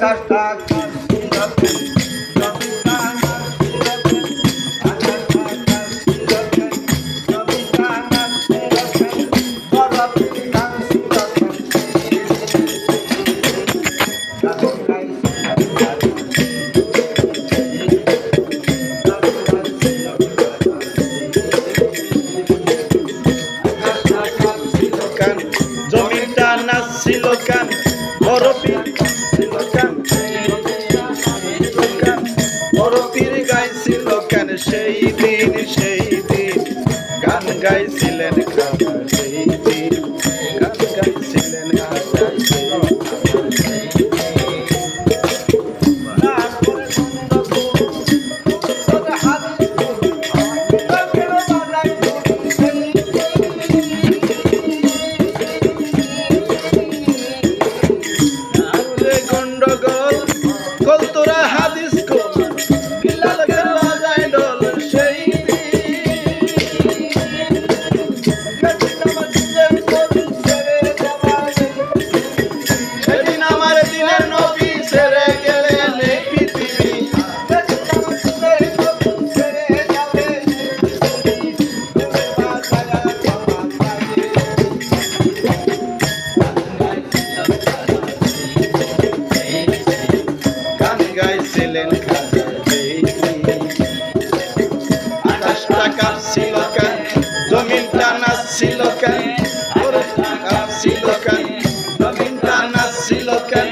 আকাশটা কাঁপছিল কেন জমিটা নাচছিল কেন আকাশটা কাঁপছিল কেন জমিটা নাচছিল কেন বরফের কাঁপছিল কেন গান গাইছিল কেন জমিটা নাচছিল কেন বরফের কাঁপছিল কেন বরফের গাইছিল কেন সেই দিন গান গাইছিলেন খাজা সেই দিন গান গাইছিলেন খাজা সেই না করে তোদের হাদিস তোদের বাজাই গন্ডগোল কল তোরা হাদিস কো বিলাল গেলা যায় ডল সেই সেদিন আমার দিনের নবী ছেড়ে গেলেন এই পৃথিবী গান গাইছিলেন খাজা আকাশটা কাঁপছিল কেন জমিনটা নাচছিল কেন কাঁপছিল কেন জমিনটা নাচছিল কেন